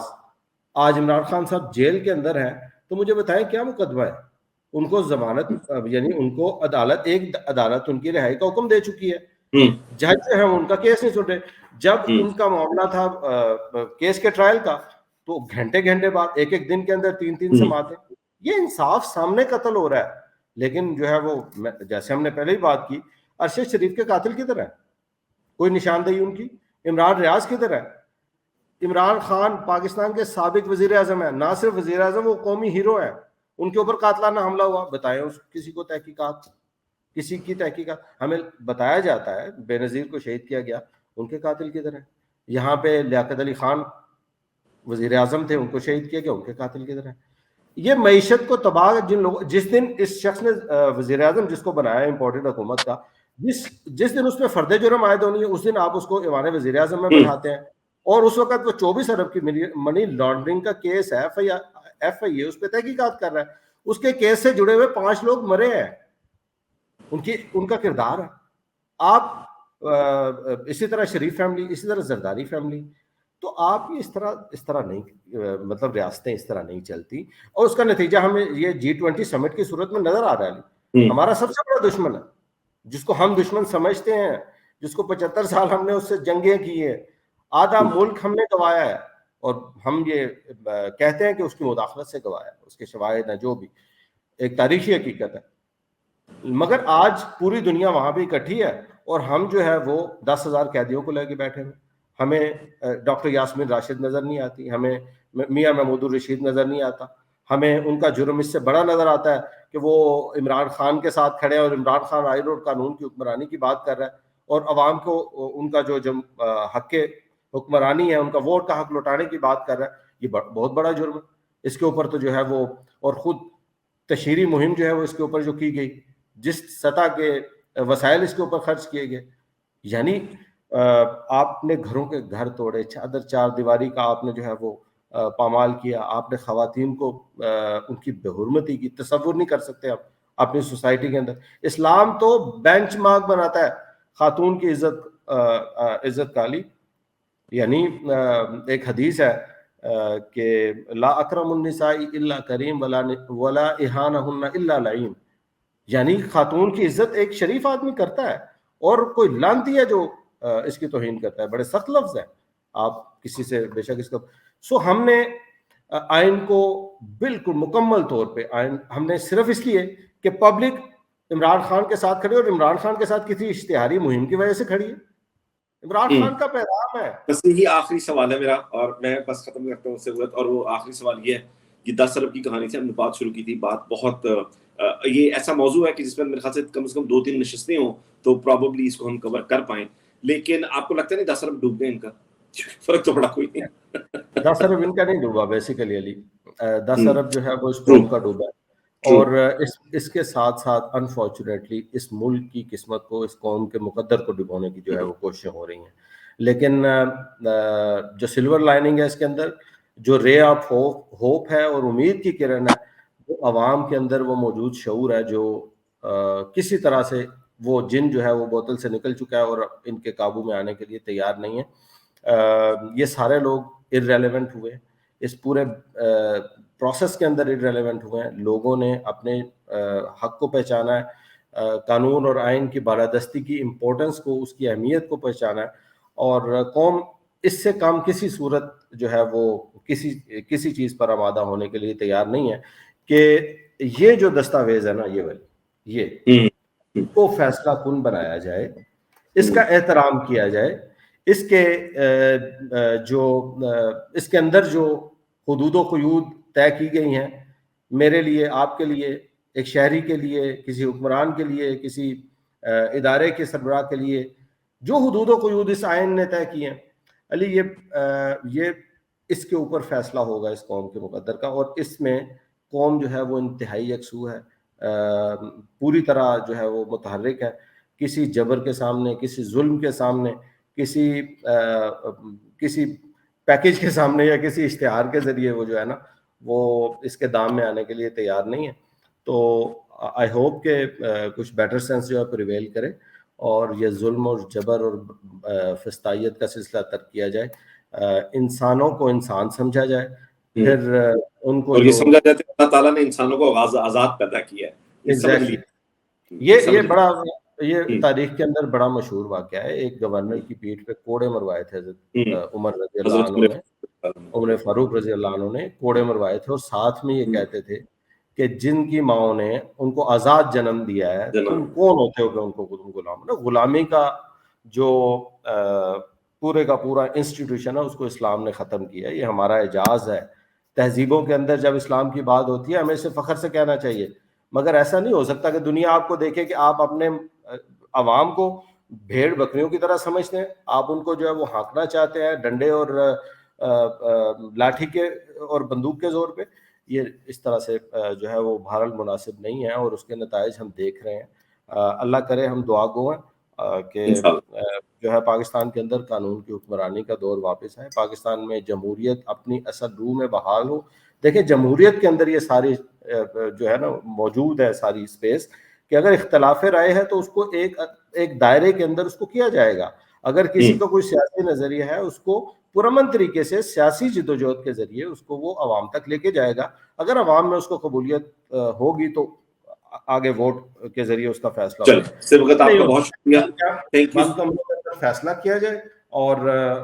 آج عمران خان صاحب جیل کے اندر ہیں, تو مجھے بتائیں کیا مقدمہ ہے. ان کو ضمانت یعنی ان کو عدالت ان کی رہائی کا حکم دے چکی ہے. جج جو ہے ان کا کیس نہیں سن رہے. جب ان کا معاملہ تھا کیس کے ٹرائل کا تو گھنٹے بعد ایک دن کے اندر 3 سماعتیں. یہ انصاف سامنے قتل ہو رہا ہے. لیکن جو ہے وہ جیسے ہم نے پہلے ہی بات کی, ارشد شریف کے قاتل کدھر ہے, کوئی نشاندہی ان کی. عمران ریاض کدھر ہے. عمران خان پاکستان کے سابق وزیر اعظم ہیں, نہ صرف وزیر اعظم, وہ قومی ہیرو ہیں. ان کے اوپر قاتلانہ حملہ ہوا, بتائیں اس کسی کو تحقیقات, کسی کی تحقیقات. ہمیں بتایا جاتا ہے بے نظیر کو شہید کیا گیا, ان کے قاتل کدھر ہیں. یہاں پہ لیاقت علی خان وزیر اعظم تھے, ان کو شہید کیا گیا, ان کے قاتل کدھر ہیں. یہ معیشت کو تباہ جن لوگوں, جس دن اس شخص نے وزیر اعظم جس کو بنایا امپورٹڈ حکومت کا, جس دن اس پہ فرد جرم عائد ہونی ہے اس دن آپ اس کو ایوان وزیر اعظم میں بٹھاتے ہیں. اور اس وقت وہ 24 ارب کی منی لانڈرنگ کا کیس ہے, ایف آئی اے اس پہ تحقیقات کر رہا ہے. اس کے کیس سے جڑے ہوئے 5 لوگ مرے ہیں, ان کا کردار ہے. آپ اسی طرح شریف فیملی, اسی طرح زرداری فیملی, تو آپ یہ اس طرح نہیں, مطلب ریاستیں اس طرح نہیں چلتی. اور اس کا نتیجہ ہمیں یہ G20 سمٹ کی صورت میں نظر آ رہا ہے. ہمارا سب سے بڑا دشمن ہے, جس کو ہم دشمن سمجھتے ہیں, جس کو 75 سال ہم نے اس سے جنگیں کی ہیں, آدھا ملک ہم نے گوایا ہے, اور ہم یہ کہتے ہیں کہ اس کی مداخلت سے گوایا ہے. اس کے شواہد ہیں, جو بھی ایک تاریخی حقیقت ہے. مگر آج پوری دنیا وہاں بھی اکٹھی ہے, اور ہم جو ہے وہ 10,000 قیدیوں کو لے کے بیٹھے ہیں. ہمیں ڈاکٹر یاسمین راشد نظر نہیں آتی, ہمیں میاں محمود الرشید نظر نہیں آتا. ہمیں ان کا جرم اس سے بڑا نظر آتا ہے کہ وہ عمران خان کے ساتھ کھڑے ہیں, اور عمران خان آئین اور قانون کی حکمرانی کی بات کر رہا ہے, اور عوام کو ان کا جو حق حکمرانی ہے, ان کا ووٹ کا حق لوٹانے کی بات کر رہا ہے. یہ بہت بڑا جرم ہے. اس کے اوپر تو جو ہے وہ, اور خود تشہیری مہم جو ہے وہ اس کے اوپر جو کی گئی, جس سطح کے وسائل اس کے اوپر خرچ کیے گئے, یعنی آپ نے گھروں کے گھر توڑے, چادر چار دیواری کا آپ نے جو ہے وہ پامال کیا, آپ نے خواتین کو ان کی بے حرمتی کی, تصور نہیں کر سکتے آپ اپنی سوسائٹی کے اندر. اسلام تو بینچ مارک بناتا ہے خاتون کی عزت کا علی. یعنی ایک حدیث ہے کہ لا اکرم النساء الا کریم ولا اہانہن الا لعین, یعنی خاتون کی عزت ایک شریف آدمی کرتا ہے اور کوئی لعنتی ہے جو اس کی توہین کرتا ہے. بڑے سخت لفظ ہیں, آپ کسی سے بے شک اس کا. سو ہم نے آئین کو بالکل مکمل طور پہ آئین ہم نے صرف اس لیے کہ پبلک عمران خان کے ساتھ کھڑی, اور عمران خان کے ساتھ کسی اشتہاری مہم کی وجہ سے کھڑی ہے. عمران خان کا پیغام ہے. بس یہی آخری سوال ہے میرا, اور میں بس ختم کرتا ہوں اس سے, اور وہ آخری سوال یہ ہے کہ 10 ارب کی کہانی سے ہم نے بات شروع کی تھی. بات بہت یہ ایسا موضوع ہے کہ جس میں میرے خیال سے کم 2-3 نشستیں ہوں تو پروبیبلی اس کو ہم کور کر پائیں. لیکن آپ کو لگتا ہے نہیں 10 ارب ڈوب گئے ان کا؟ فرق تو بڑا کوئی نہیں. 10 ارب ان کا نہیں ڈوبا بیسیکلی علی. 10 ارب جو ہے وہ اس قوم کا ڈوبا ہے. اور اس کے ساتھ ساتھ انفارچونیٹلی اس ملک کی قسمت کو, اس قوم کے مقدر کو ڈبونے کی جو ہے وہ کوششیں ہو رہی ہیں. لیکن جو سلور لائننگ ہے اس کے اندر, جو رے آف ہوپ ہے اور امید کی کرن ہے, وہ عوام کے اندر وہ موجود شعور ہے جو کسی طرح سے وہ جن جو ہے وہ بوتل سے نکل چکا ہے اور ان کے قابو میں آنے کے لیے تیار نہیں ہے. یہ سارے لوگ ارریلیونٹ ہوئے, اس پورے پروسیس کے اندر ارریلیونٹ ہوئے ہیں. لوگوں نے اپنے حق کو پہچانا ہے, قانون اور آئین کی بالادستی کی امپورٹنس کو, اس کی اہمیت کو پہچانا ہے, اور قوم اس سے کم کسی صورت جو ہے وہ کسی چیز پر آمادہ ہونے کے لیے تیار نہیں ہے کہ یہ جو دستاویز ہے نا یہ کو فیصلہ کن بنایا جائے, اس کا احترام کیا جائے, اس کے اندر جو حدود و قیود طے کی گئی ہیں میرے لیے, آپ کے لیے, ایک شہری کے لیے, کسی حکمران کے لیے, کسی ادارے کے سربراہ کے لیے, جو حدود و قیود اس آئین نے طے کیے ہیں علی, یہ اس کے اوپر فیصلہ ہوگا اس قوم کے مقدر کا. اور اس میں قوم جو ہے وہ انتہائی یکسو ہے, پوری طرح جو ہے وہ متحرک ہے. کسی جبر کے سامنے, کسی ظلم کے سامنے, کسی پیکیج کے سامنے یا کسی اشتہار کے ذریعے وہ جو ہے نا وہ اس کے دام میں آنے کے لیے تیار نہیں ہے. تو آئی ہوپ کہ کچھ بیٹر سینس جو ہے پریویل کرے اور یہ ظلم اور جبر اور فسطائیت کا سلسلہ ترک کیا جائے, انسانوں کو انسان سمجھا جائے, پھر ان کو, اور یہ سمجھا جاتا ہے اللہ تعالیٰ نے انسانوں کو آزاد پیدا کیا ہے. ایگزیکٹلی یہ بڑا, یہ تاریخ کے اندر بڑا مشہور واقعہ ہے. ایک گورنر کی پیٹھ پہ کوڑے مروائے تھے حضرت عمر رضی اللہ عنہ نے, عمر فاروق رضی اللہ عنہ نے کوڑے مروائے تھے, اور ساتھ میں یہ کہتے تھے کہ جن کی ماؤں نے ان کو آزاد جنم دیا ہے, تم کون ہوتے ہو کہ ان کو تم غلام. غلامی کا جو پورے کا پورا انسٹیٹیوشن ہے اس کو اسلام نے ختم کیا. یہ ہمارا اعجاز ہے. تہذیبوں کے اندر جب اسلام کی بات ہوتی ہے ہمیں اسے فخر سے کہنا چاہیے, مگر ایسا نہیں ہو سکتا کہ دنیا آپ کو دیکھے کہ آپ اپنے عوام کو بھیڑ بکریوں کی طرح سمجھتے ہیں, آپ ان کو جو ہے وہ ہانکنا چاہتے ہیں ڈنڈے اور لاٹھی کے اور بندوق کے زور پہ. یہ اس طرح سے جو ہے وہ بہرحال مناسب نہیں ہے, اور اس کے نتائج ہم دیکھ رہے ہیں. اللہ کرے ہم دعا گو ہیں کہ جو ہے پاکستان کے اندر قانون کی حکمرانی کا دور واپس آئے, پاکستان میں جمہوریت اپنی اصل روح میں بحال ہو. دیکھیں جمہوریت کے اندر یہ ساری جو ہے نا موجود ہے ساری اسپیس, کہ اگر اختلاف رائے ہے تو اس کو ایک دائرے کے اندر اس کو کیا جائے گا. اگر کسی کا کوئی سیاسی نظریہ ہے اس کو پرامن طریقے سے سیاسی جدوجہد کے ذریعے اس کو وہ عوام تک لے کے جائے گا. اگر عوام میں اس کو قبولیت ہوگی تو آگے ووٹ کے ذریعے اس کا فیصلہ ہوگا. بہت شکریہ, فیصلہ کیا جائے اور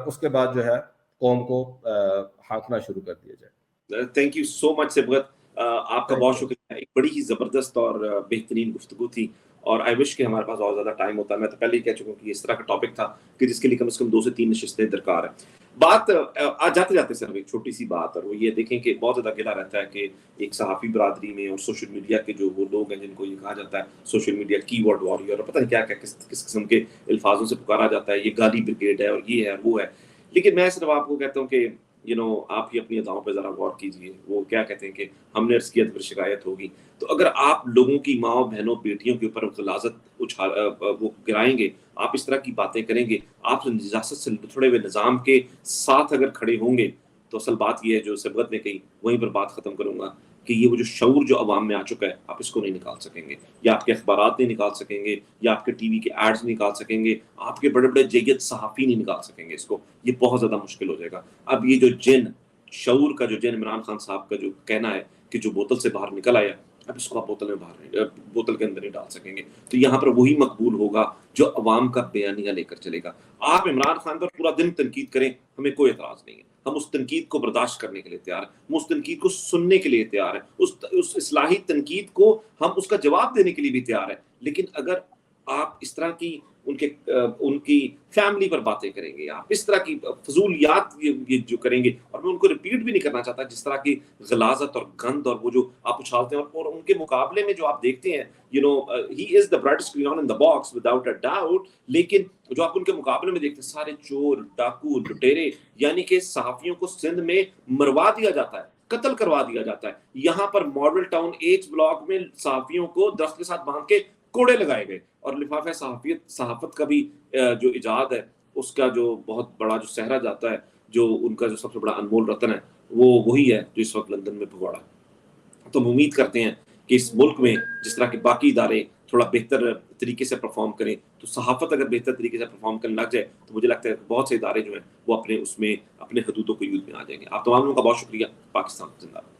اس کے بعد جو ہے قوم کو ہانکنا شروع کر دیا جائے. تھینک یو سو مچ سبغت, آپ کا بہت شکریہ. ایک بڑی ہی زبردست اور بہترین گفتگو تھی, اور آئی وش کہ ہمارے پاس اور زیادہ ٹائم ہوتا ہے. میں تو پہلے ہی کہہ چکا ہوں کہ اس طرح کا ٹاپک تھا کہ جس کے لیے کم سے کم 2 سے 3 نشستیں درکار ہیں. بات آج جاتے جاتے صرف ایک چھوٹی سی بات, اور وہ یہ دیکھیں کہ بہت زیادہ گلا رہتا ہے کہ ایک صحافی برادری میں اور سوشل میڈیا کے جو وہ لوگ ہیں جن کو یہ کہا جاتا ہے سوشل میڈیا کی ورڈ وارریئر, اور پتہ نہیں کیا کیا کس قسم کے الفاظوں سے پکارا جاتا ہے, یہ گالی بریگیڈ ہے اور یہ ہے وہ ہے. لیکن میں صرف آپ کو کہتا ہوں کہ آپ ہی اپنی اداؤں پہ ذرا غور کیجیے. وہ کیا کہتے ہیں کہ ہم نے عرض کیا تو پھر شکایت ہوگی. تو اگر آپ لوگوں کی ماؤں بہنوں بیٹیوں کے اوپر غلاظت وہ گرائیں گے, آپ اس طرح کی باتیں کریں گے, آپ نجاست سے لتھڑے ہوئے نظام کے ساتھ اگر کھڑے ہوں گے, تو اصل بات یہ ہے جو سبقت نے کہی, وہیں پر بات ختم کروں گا کہ یہ وہ جو شعور جو عوام میں آ چکا ہے, آپ اس کو نہیں نکال سکیں گے, یا آپ کے اخبارات نہیں نکال سکیں گے, یا آپ کے ٹی وی کے ایڈز نہیں نکال سکیں گے, آپ کے بڑے بڑے جید صحافی نہیں نکال سکیں گے اس کو. یہ بہت زیادہ مشکل ہو جائے گا. اب یہ جو جن شعور کا جو جن عمران خان صاحب کا جو کہنا ہے کہ جو بوتل سے باہر نکل آیا, اب اس کو آپ بوتل کے اندر نہیں ڈال سکیں گے. تو یہاں پر وہی مقبول ہوگا جو عوام کا بیانیہ لے کر چلے گا. آپ عمران خان پر پورا دن تنقید کریں, ہمیں کوئی اعتراض نہیں ہے, ہم اس تنقید کو برداشت کرنے کے لیے تیار ہیں, ہم اس تنقید کو سننے کے لیے تیار ہیں, اس اصلاحی تنقید کو ہم اس کا جواب دینے کے لیے بھی تیار ہیں. لیکن اگر آپ اس طرح کی ان کی فیملی پر باتیں کریں گے, آپ اس طرح کی فضولیات یہ جو کریں گے, اور میں ان کو ریپیٹ بھی نہیں کرنا چاہتا, جس طرح کی غلاظت اور گند اور وہ جو آپ اچھالتے ہیں, اور ان کے مقابلے میں جو آپ دیکھتے ہیں, he is the brightest crayon in the box without a doubt, لیکن جو آپ ان کے مقابلے میں دیکھتے ہیں سارے چور, ڈاکو, لٹیرے, یعنی کہ صحافیوں کو سندھ میں مروا دیا جاتا ہے, قتل کروا دیا جاتا ہے. یہاں پر ماڈل ٹاؤن ایچ بلاک میں صحافیوں کو درخت کے ساتھ باندھ کے کوڑے لگائے گئے, اور لفافہ صحافت کا بھی جو ایجاد ہے, اس کا جو بہت بڑا جو صحرا جاتا ہے, جو ان کا جو سب سے بڑا انمول رتن ہے, وہ وہی ہے جو اس وقت لندن میں بھگوڑا. تو ہم امید کرتے ہیں کہ اس ملک میں جس طرح کے باقی ادارے تھوڑا بہتر طریقے سے پرفارم کریں, تو صحافت اگر بہتر طریقے سے پرفارم کرنے لگ جائے, تو مجھے لگتا ہے کہ بہت سے ادارے جو ہیں وہ اپنے حدودوں کو یوز میں آ جائیں گے. آپ تمام لوگوں کا بہت شکریہ. پاکستان زندہ باد.